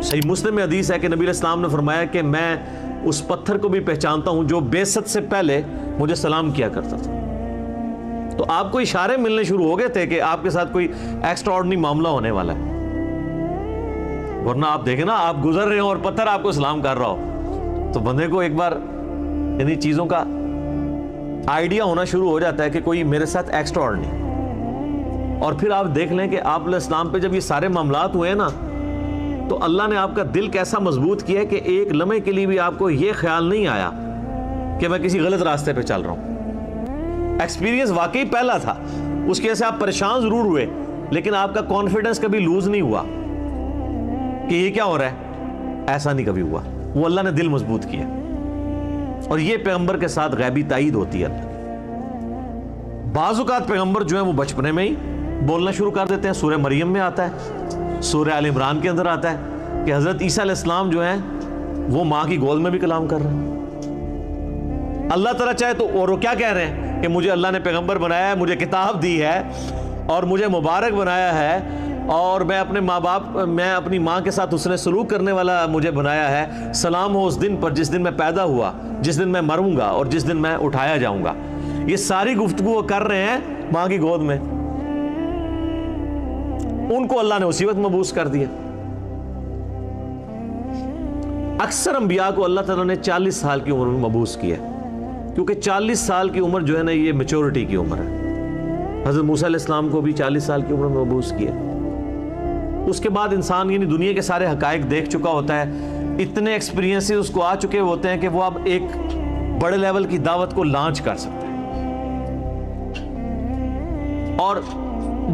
صحیح مسلم میں حدیث ہے کہ نبی علیہ السلام نے فرمایا کہ میں اس پتھر کو بھی پہچانتا ہوں جو بعثت سے پہلے مجھے سلام کیا کرتا تھا. تو آپ کو اشارے ملنے شروع ہو گئے تھے کہ آپ کے ساتھ کوئی ایکسٹرا آرڈنری معاملہ ہونے والا ہے. ورنہ آپ دیکھیں نا، آپ گزر رہے ہو اور پتھر آپ کو سلام کر رہا ہو تو بندے کو ایک بار انہی چیزوں کا آئیڈیا ہونا شروع ہو جاتا ہے کہ کوئی میرے ساتھ ایکسٹرا آرڈنری. اور پھر آپ دیکھ لیں کہ آپ علیہ السلام پہ جب یہ سارے معاملات ہوئے ہیں نا، تو اللہ نے آپ کا دل کیسا مضبوط کیا ہے کہ ایک لمحے کے لیے بھی آپ کو یہ خیال نہیں آیا کہ میں کسی غلط راستے پہ چل رہا ہوں. ایکسپیرینس واقعی پہلا تھا، اس کی وجہ سے آپ پریشان ضرور ہوئے، لیکن آپ کا کانفیڈنس کبھی لوز نہیں ہوا کہ یہ کیا ہو رہا ہے. ایسا نہیں کبھی ہوا. وہ اللہ نے دل مضبوط کیا. اور یہ پیغمبر کے ساتھ غیبی تائید ہوتی ہے. بعض اوقات پیغمبر جو ہیں وہ بچپنے میں ہی بولنا شروع کر دیتے ہیں. سورہ مریم میں آتا ہے، سورہ آل عمران کے اندر آتا ہے کہ حضرت عیسیٰ علیہ السلام جو ہیں وہ ماں کی گود میں بھی کلام کر رہے ہیں. اللہ تعالیٰ چاہے تو، اور وہ کیا کہہ رہے ہیں کہ مجھے اللہ نے پیغمبر بنایا ہے، مجھے کتاب دی ہے اور مجھے مبارک بنایا ہے، اور میں اپنے ماں باپ، میں اپنی ماں کے ساتھ حسن سلوک کرنے والا مجھے بنایا ہے. سلام ہو اس دن پر جس دن میں پیدا ہوا، جس دن میں مروں گا اور جس دن میں اٹھایا جاؤں گا. یہ ساری گفتگو کر رہے ہیں ماں کی گود میں. ان کو اللہ نے اسی وقت مبعوث کر دیا. اکثر انبیاء کو اللہ تعالیٰ نے 40 سال کی عمر میں مبعوث کیا، کیونکہ 40 سال کی عمر جو ہے نا یہ میچورٹی کی عمر ہے. حضرت موسیٰ علیہ السلام کو بھی 40 سال کی عمر میں مبعوث کیا. اس کے بعد انسان یعنی دنیا کے سارے حقائق دیکھ چکا ہوتا ہے، اتنے ایکسپیرینسز اس کو آ چکے ہوتے ہیں کہ وہ اب ایک بڑے لیول کی دعوت کو لانچ کر سکتا ہے. اور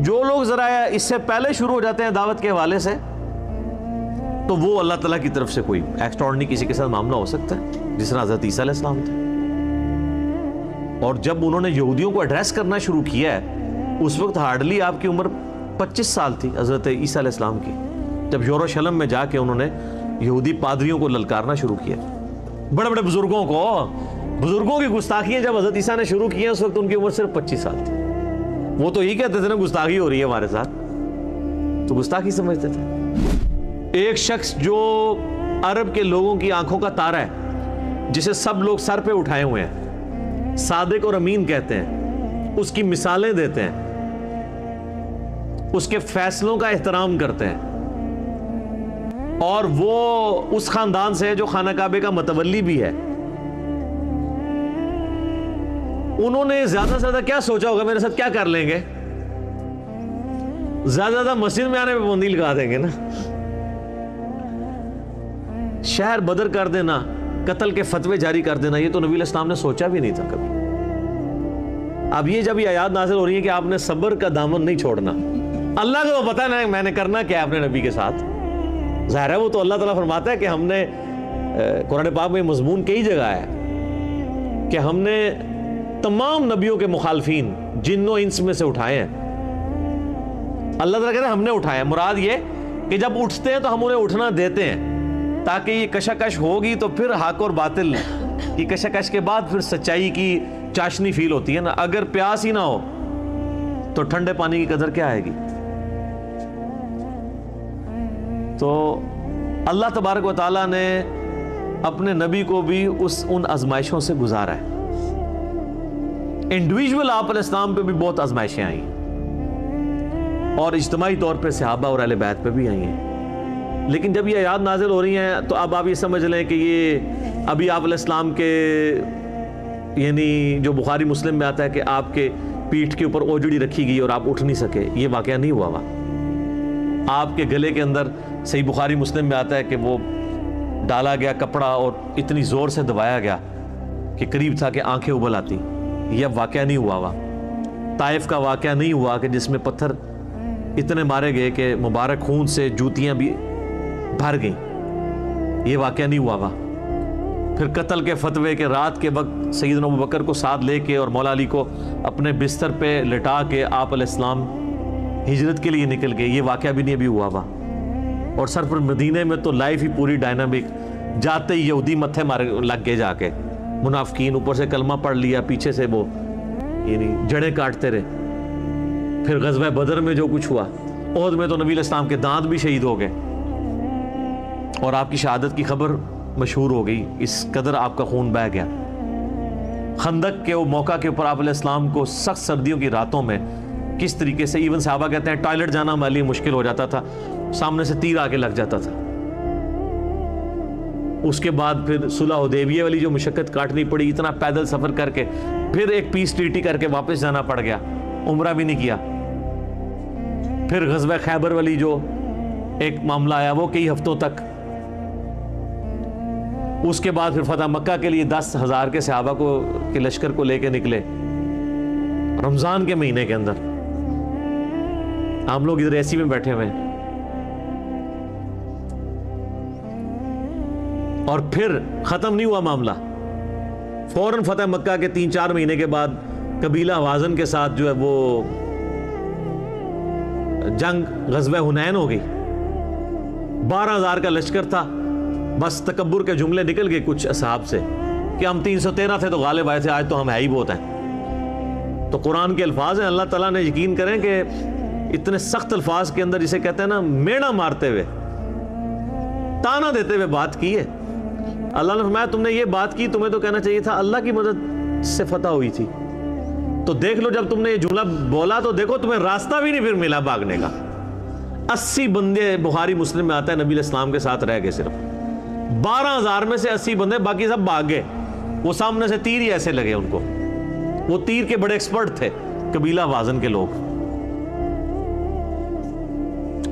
جو لوگ ذرا اس سے پہلے شروع ہو جاتے ہیں دعوت کے حوالے سے، تو وہ اللہ تعالیٰ کی طرف سے کوئی ایکسٹرا آرڈنری کسی کے ساتھ معاملہ ہو سکتا ہے، جس طرح حضرت عیسیٰ علیہ السلام تھے. اور جب انہوں نے یہودیوں کو ایڈریس کرنا شروع کیا ہے، اس وقت ہارڈلی آپ کی عمر 25 سال تھی حضرت عیسیٰ علیہ السلام کی، جب یروشلم میں جا کے انہوں نے یہودی پادریوں کو للکارنا شروع کیا. بڑے بڑے بزرگوں کی گستاخیاں جب حضرت عیسیٰ نے شروع کی ہیں، اس وقت ان کی عمر صرف 25 سال تھی. وہ تو یہ کہتے تھے نا گستاخی ہو رہی ہے ہمارے ساتھ، تو گستاخی سمجھتے تھے. ایک شخص جو عرب کے لوگوں کی آنکھوں کا تارا ہے، جسے سب لوگ سر پہ اٹھائے ہوئے ہیں، صادق اور امین کہتے ہیں، اس کی مثالیں دیتے ہیں، اس کے فیصلوں کا احترام کرتے ہیں، اور وہ اس خاندان سے ہے جو خانہ کعبے کا متولی بھی ہے. انہوں نے زیادہ سے زیادہ کیا سوچا ہوگا میرے ساتھ کیا کر لیں گے؟ زیادہ مسجد میں آنے پہ پابندی لگا دیں گے نا. شہر بدر کر دینا، قتل کے فتوے جاری کر دینا، یہ تو نبی علیہ السلام نے سوچا بھی نہیں تھا کبھی. اب یہ جب یہ آیات نازل ہو رہی ہیں کہ آپ نے صبر کا دامن نہیں چھوڑنا، اللہ کو تو پتہ ہے میں نے کرنا کیا ہے اپنے نبی کے ساتھ. ظاہر ہے وہ تو اللہ تعالیٰ فرماتا ہے کہ ہم نے قرآن پاک میں مضمون کئی جگہ ہے کہ ہم نے تمام نبیوں کے مخالفین جن و انس میں سے اٹھائے ہیں. اللہ تعالیٰ کہتے ہیں ہم نے اٹھائے. مراد یہ کہ جب اٹھتے ہیں تو ہم انہیں اٹھنا دیتے ہیں، تاکہ یہ کشاکش ہوگی تو پھر حق اور باطل کی کشاکش کے بعد پھر سچائی کی چاشنی فیل ہوتی ہے نا. اگر پیاس ہی نہ ہو تو ٹھنڈے پانی کی قدر کیا آئے گی؟ تو اللہ تبارک و تعالیٰ نے اپنے نبی کو بھی ان آزمائشوں سے گزارا ہے. انڈیویجول آپ علیہ السلام پہ بھی بہت آزمائشیں آئیں، اور اجتماعی طور پہ صحابہ اور اہل بیت پہ بھی آئی ہیں. لیکن جب یہ آیات نازل ہو رہی ہیں تو اب آپ یہ سمجھ لیں کہ یہ ابھی آپ علیہ السلام کے یعنی جو بخاری مسلم میں آتا ہے کہ آپ کے پیٹھ کے اوپر اوجڑی رکھی گئی اور آپ اٹھ نہیں سکے، یہ واقعہ نہیں ہوا ہوا. آپ کے گلے کے اندر صحیح بخاری مسلم میں آتا ہے کہ وہ ڈالا گیا کپڑا اور اتنی زور سے دبایا گیا کہ قریب تھا کہ آنکھیں ابل آتی. یہ واقعہ نہیں ہوا ہوا. طائف کا واقعہ نہیں ہوا کہ جس میں پتھر اتنے مارے گئے کہ مبارک خون سے جوتیاں بھی بھر گئیں. یہ واقعہ نہیں ہوا ہوا. پھر قتل کے فتوے کے رات کے وقت سیدنا ابوبکر کو ساتھ لے کے اور مولا علی کو اپنے بستر پہ لٹا کے آپ علیہ السلام ہجرت کے لیے نکل گئے. یہ واقعہ بھی نہیں ابھی ہوا ہوا. اور سر پر مدینے میں تو لائف ہی پوری ڈائنامک، جاتے ہی یہودی متھے مارے لگ گئے، جا کے منافقین اوپر سے کلمہ پڑھ لیا، پیچھے سے وہ یعنی جڑیں کاٹتے رہے. پھر غزوہ بدر میں جو کچھ ہوا، احد میں تو نبی علیہ السلام کے دانت بھی شہید ہو گئے. اور آپ کی شہادت کی خبر مشہور ہو گئی، اس قدر آپ کا خون بہہ گیا۔ خندق کے وہ موقع کے اوپر آپ علیہ السلام کو سخت سردیوں کی راتوں میں کس طریقے سے ایون صحابہ کہتے ہیں ٹوائلٹ جانا ہمارے لیے مشکل ہو جاتا تھا، سامنے سے تیر آگے لگ جاتا تھا۔ اس کے بعد پھر صلح حدیبیہ والی جو مشقت کاٹنی پڑی، اتنا پیدل سفر کر کے، پھر ایک پیس ٹریٹی کر کے واپس جانا پڑ گیا، عمرہ بھی نہیں کیا۔ پھر غزوہ خیبر والی جو ایک معاملہ آیا وہ کئی ہفتوں تک، اس کے بعد پھر فتح مکہ کے لیے 10,000 کے صحابہ کے لشکر کو لے کے نکلے رمضان کے مہینے کے اندر، ہم لوگ ادھر ایسی میں بیٹھے ہوئے ہیں۔ اور پھر ختم نہیں ہوا معاملہ، فوراً فتح مکہ کے 3-4 مہینے کے بعد قبیلہ حوازن کے ساتھ جو ہے وہ جنگ غزوہ حنین ہو گئی۔ 12,000 کا لشکر تھا، بس تکبر کے جملے نکل گئے کچھ اصحاب سے کہ ہم 313 تھے تو غالب آئے تھے، آج تو ہم ہے ہی بہت ہیں۔ تو قرآن کے الفاظ ہیں، اللہ تعالیٰ نے یقین کریں کہ اتنے سخت الفاظ کے اندر جسے کہتے ہیں نا میڑا مارتے ہوئے، تانا دیتے ہوئے بات کی ہے۔ اللہ نے فرمایا تم نے یہ بات کی، تمہیں تو کہنا چاہیے تھا اللہ کی مدد سے فتح ہوئی تھی۔ تو دیکھ لو جب تم نے یہ جملہ بولا تو دیکھو تمہیں راستہ بھی نہیں پھر ملا بھاگنے کا۔ 80 بندے بخاری مسلم میں آتا ہے نبی علیہ السلام کے ساتھ رہ گئے، صرف 12,000 میں سے 80 بندے، باقی سب بھاگ گئے۔ وہ سامنے سے تیر ہی ایسے لگے ان کو، وہ تیر کے بڑے ایکسپرٹ تھے قبیلہ حوازن کے لوگ۔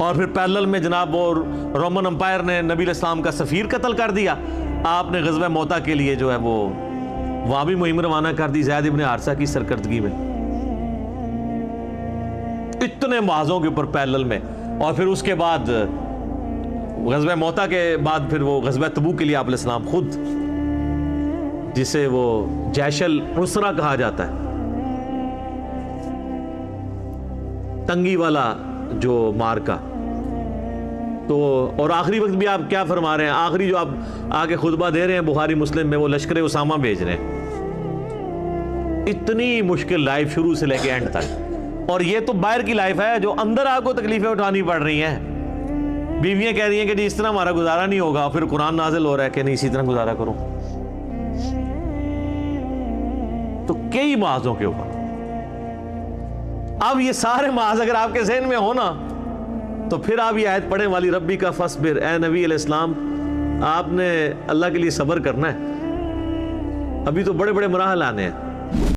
اور پھر پیرلل میں جناب وہ رومن امپائر نے نبی علیہ السلام کا سفیر قتل کر دیا، آپ نے غزوہ موتا کے لیے جو ہے وہ وہاں بھی مہم روانہ کر دی زید ابن حارثہ کی سرکردگی میں، اتنے محاذوں کے اوپر پیرلل میں۔ اور پھر اس کے بعد غزوہ موتا کے بعد پھر وہ غزوہ تبوک کے لیے آپ علیہ السلام خود، جسے وہ جیش العسرہ کہا جاتا ہے، تنگی والا جو مارکا۔ تو اور آخری وقت بھی آپ کیا فرما رہے ہیں، آخری جو آپ آگے خطبہ دے رہے ہیں بخاری مسلم میں، وہ لشکر اسامہ بھیج رہے ہیں۔ اتنی مشکل لائف شروع سے لے کے اینڈ تک، اور یہ تو باہر کی لائف ہے، جو اندر آپ کو تکلیفیں اٹھانی پڑ رہی ہیں۔ بیویاں کہہ رہی ہیں کہ جی اس طرح ہمارا گزارا نہیں ہوگا، پھر قرآن نازل ہو رہا ہے کہ نہیں اسی طرح گزارا کرو۔ تو کئی محاذوں کے اوپر، اب یہ سارے محاذ اگر آپ کے ذہن میں ہو نا تو پھر آپ یہ آیت پڑھیں والی ربی کا فصبر، اے نبی علیہ السلام آپ نے اللہ کے لیے صبر کرنا ہے، ابھی تو بڑے بڑے مراحل آنے ہیں۔